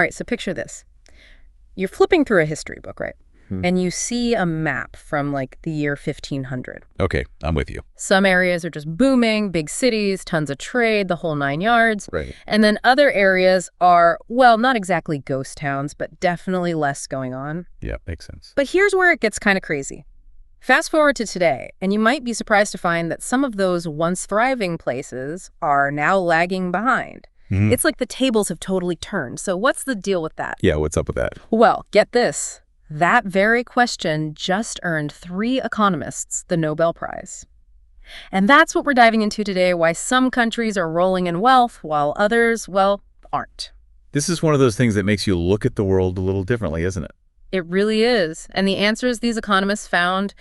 All right, so picture this. You're flipping through a history book, right? And you see a map from like the year 1500. Okay, I'm with you. Some areas are just booming, big cities, tons of trade, the whole 9 yards. Right. And then other areas are, well, not exactly ghost towns, but definitely less going on. Yeah, makes sense. But here's where it gets kind of crazy. Fast forward to today, and you might be surprised to find that some of those once thriving places are now lagging behind. It's like the tables have totally turned. So what's the deal with that? Yeah, what's up with that? Well, get this. That very question just earned 3 economists the Nobel Prize. And that's what we're diving into today, why some countries are rolling in wealth while others, well, aren't. This is one of those things that makes you look at the world a little differently, isn't it? It really is. And the answers these economists found,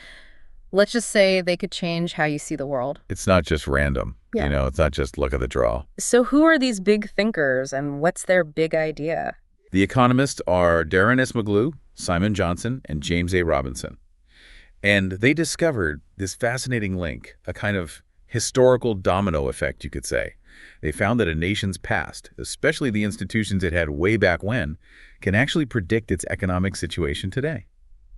let's just say they could change how you see the world. It's not just random. Yeah. It's not just luck of the draw. So who are these big thinkers and what's their big idea? The economists are Daron Acemoglu, Simon Johnson, and James A. Robinson. And they discovered this fascinating link, a kind of historical domino effect, you could say. They found that a nation's past, especially the institutions it had way back when, can actually predict its economic situation today.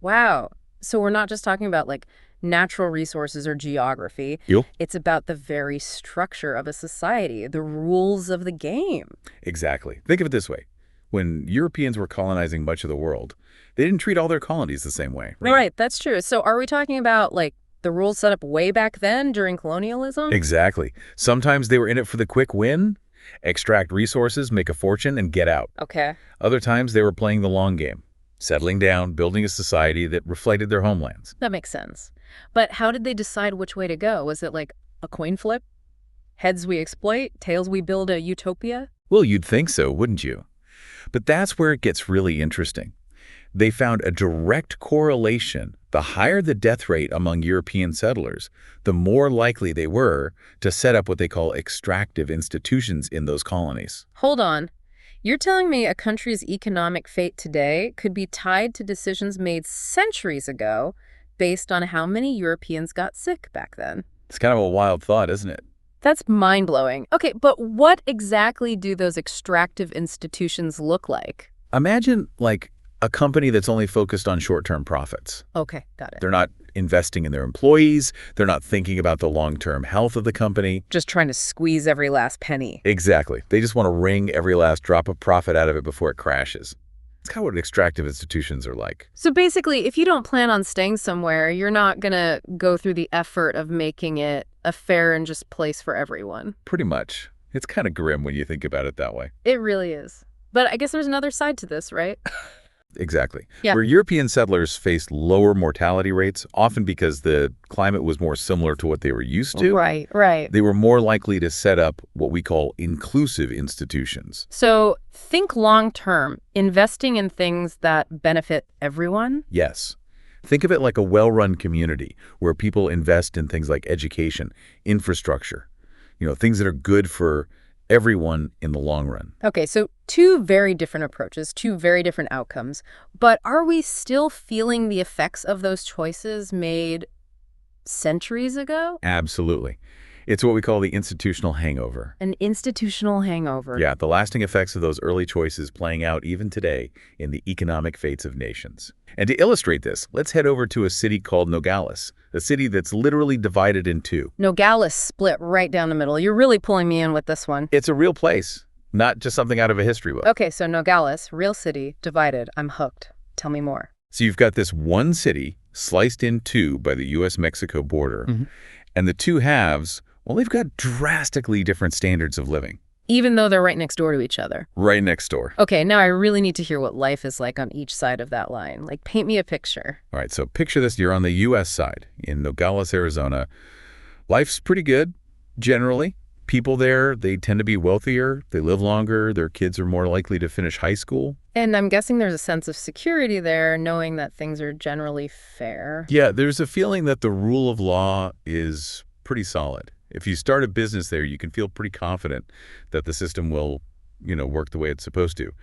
Wow. So we're not just talking about like natural resources or geography. It's about the very structure of a society, the rules of the game. Exactly. Think of it this way. When Europeans were colonizing much of the world, they didn't treat all their colonies the same way. Right, that's true. So are we talking about like the rules set up way back then during colonialism? Exactly. Sometimes they were in it for the quick win, extract resources, make a fortune, and get out. Okay. Other times they were playing the long game, settling down, building a society that reflected their homelands. That makes sense. But how did they decide which way to go? Was it like a coin flip? Heads we exploit, tails we build a utopia? Well, you'd think so, wouldn't you? But that's where it gets really interesting. They found a direct correlation. The higher the death rate among European settlers, the more likely they were to set up what they call extractive institutions in those colonies. Hold on. You're telling me a country's economic fate today could be tied to decisions made centuries ago based on how many Europeans got sick back then? It's kind of a wild thought, isn't it? That's mind-blowing. Okay, but what exactly do those extractive institutions look like? Imagine, like, a company that's only focused on short-term profits. Okay, got it. They're not investing in their employees. They're not thinking about the long-term health of the company. Just trying to squeeze every last penny. Exactly. They just want to wring every last drop of profit out of it before it crashes. It's kind of what extractive institutions are like. So basically, if you don't plan on staying somewhere, you're not going to go through the effort of making it a fair and just place for everyone. Pretty much. It's kind of grim when you think about it that way. It really is. But I guess there's another side to this, right? Exactly. Yeah. Where European settlers faced lower mortality rates, often because the climate was more similar to what they were used to. Right. They were more likely to set up what we call inclusive institutions. So think long-term, investing in things that benefit everyone? Yes. Think of it like a well-run community where people invest in things like education, infrastructure, things that are good for everyone in the long run. Okay, so 2 very different approaches, 2 very different outcomes. But are we still feeling the effects of those choices made centuries ago? Absolutely. It's what we call the institutional hangover. An institutional hangover. Yeah, the lasting effects of those early choices playing out even today in the economic fates of nations. And to illustrate this, let's head over to a city called Nogales, a city that's literally divided in 2. Nogales split right down the middle. You're really pulling me in with this one. It's a real place, not just something out of a history book. Okay, so Nogales, real city, divided. I'm hooked. Tell me more. So you've got this one city sliced in 2 by the U.S.-Mexico border, and the 2 halves, well, they've got drastically different standards of living. Even though they're right next door to each other. Right next door. Okay, now I really need to hear what life is like on each side of that line. Like, paint me a picture. All right, so picture this. You're on the U.S. side in Nogales, Arizona. Life's pretty good, generally. People there, they tend to be wealthier. They live longer. Their kids are more likely to finish high school. And I'm guessing there's a sense of security there, knowing that things are generally fair. Yeah, there's a feeling that the rule of law is pretty solid. If you start a business there, you can feel pretty confident that the system will, work the way it's supposed to.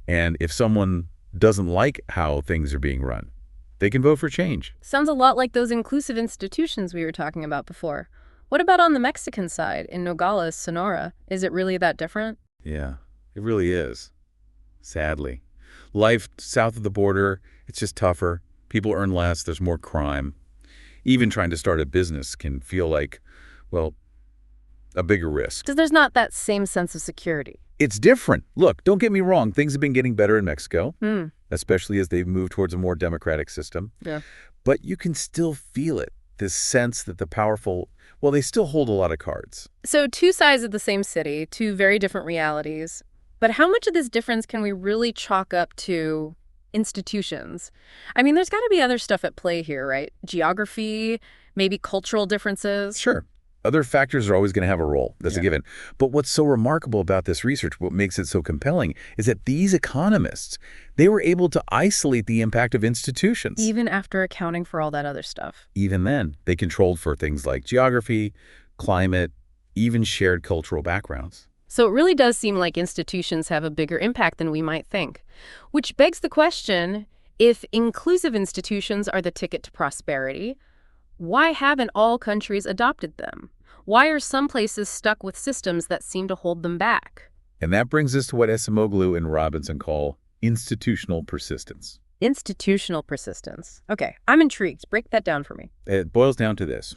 And if someone doesn't like how things are being run, they can vote for change. Sounds a lot like those inclusive institutions we were talking about before. What about on the Mexican side, in Nogales, Sonora? Is it really that different? Yeah, it really is. sadly. Life south of the border, it's just tougher. People earn less, there's more crime. Even trying to start a business can feel like, well, a bigger risk. Because there's not that same sense of security. It's different. Look, don't get me wrong, things have been getting better in Mexico, Hmm. especially as they've moved towards a more democratic system. Yeah. But you can still feel it, this sense that the powerful, well, they still hold a lot of cards. So two sides of the same city, two very different realities. But how much of this difference can we really chalk up to institutions? I mean, there's got to be other stuff at play here, right? Geography, maybe cultural differences. Sure. Other factors are always going to have a role. That's a given. But what's so remarkable about this research, what makes it so compelling, is that these economists, they were able to isolate the impact of institutions. Even after accounting for all that other stuff. Even then, they controlled for things like geography, climate, even shared cultural backgrounds. So it really does seem like institutions have a bigger impact than we might think. Which begs the question, if inclusive institutions are the ticket to prosperity, why haven't all countries adopted them? Why are some places stuck with systems that seem to hold them back? And that brings us to what Acemoglu and Robinson call institutional persistence. Institutional persistence. Okay, I'm intrigued. Break that down for me. It boils down to this.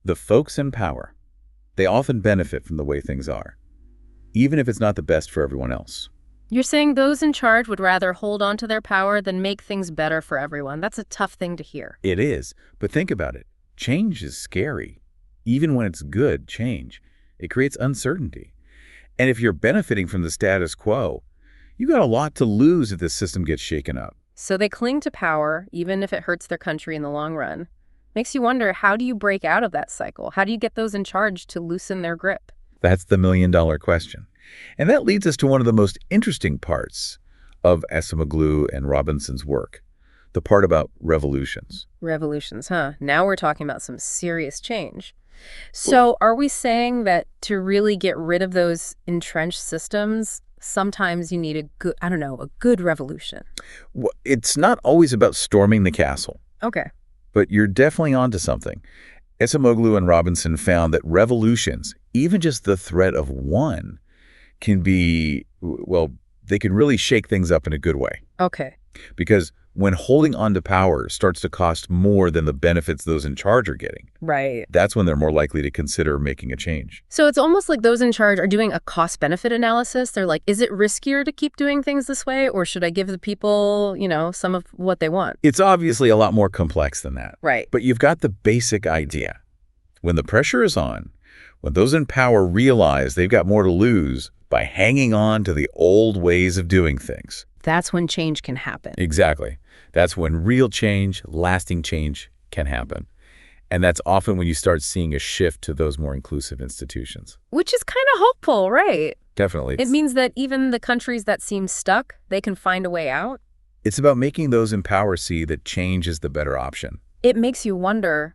The folks in power, they often benefit from the way things are, even if it's not the best for everyone else. You're saying those in charge would rather hold on to their power than make things better for everyone. That's a tough thing to hear. It is, but think about it. Change is scary. Even when it's good change, it creates uncertainty. And if you're benefiting from the status quo, you got a lot to lose if this system gets shaken up. So they cling to power, even if it hurts their country in the long run. Makes you wonder, how do you break out of that cycle? How do you get those in charge to loosen their grip? That's the million-dollar question. And that leads us to one of the most interesting parts of Acemoglu and Robinson's work, the part about revolutions. Revolutions, huh? Now we're talking about some serious change. So are we saying that to really get rid of those entrenched systems, sometimes you need a good revolution? Well, it's not always about storming the castle, Okay. but you're definitely onto something. Acemoglu and Robinson found that revolutions, even just the threat of one, can be, well, they can really shake things up in a good way. Okay. Because when holding on to power starts to cost more than the benefits those in charge are getting, Right. that's when they're more likely to consider making a change. So it's almost like those in charge are doing a cost-benefit analysis. They're like, is it riskier to keep doing things this way, or should I give the people, some of what they want? It's obviously a lot more complex than that. Right. But you've got the basic idea. When the pressure is on, when those in power realize they've got more to lose by hanging on to the old ways of doing things. That's when change can happen. Exactly. That's when real change, lasting change can happen. And that's often when you start seeing a shift to those more inclusive institutions. Which is kind of hopeful, right? Definitely. It means that even the countries that seem stuck, they can find a way out. It's about making those in power see that change is the better option. It makes you wonder,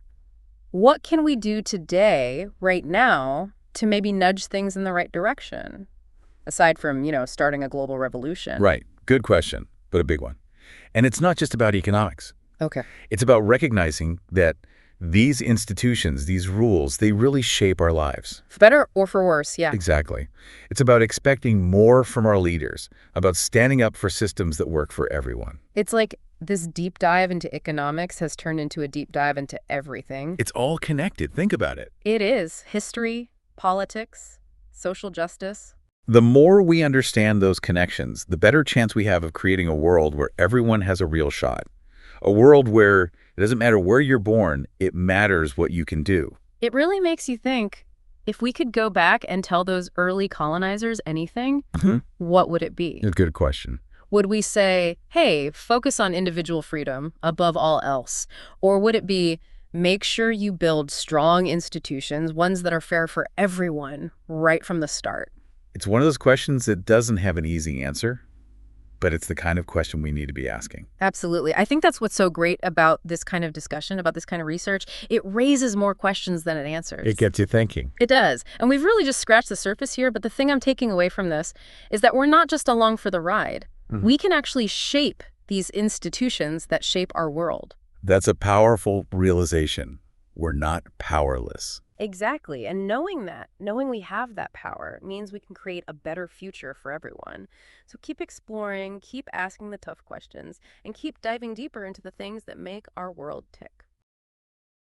what can we do today, right now, to maybe nudge things in the right direction? Aside from, starting a global revolution. Right. Good question, but a big one. And it's not just about economics. Okay. It's about recognizing that these institutions, these rules, they really shape our lives. For better or for worse, yeah. Exactly. It's about expecting more from our leaders, about standing up for systems that work for everyone. It's like this deep dive into economics has turned into a deep dive into everything. It's all connected. Think about it. It is. History, politics, social justice. The more we understand those connections, the better chance we have of creating a world where everyone has a real shot. A world where it doesn't matter where you're born, it matters what you can do. It really makes you think, if we could go back and tell those early colonizers anything, what would it be? A good question. Would we say, hey, focus on individual freedom above all else? Or would it be, make sure you build strong institutions, ones that are fair for everyone right from the start? It's one of those questions that doesn't have an easy answer, but it's the kind of question we need to be asking. Absolutely. I think that's what's so great about this kind of discussion, about this kind of research. It raises more questions than it answers. It gets you thinking. It does. And we've really just scratched the surface here, but the thing I'm taking away from this is that we're not just along for the ride. We can actually shape these institutions that shape our world. That's a powerful realization. We're not powerless. Exactly. And knowing that, knowing we have that power, means we can create a better future for everyone. So keep exploring, keep asking the tough questions, and keep diving deeper into the things that make our world tick.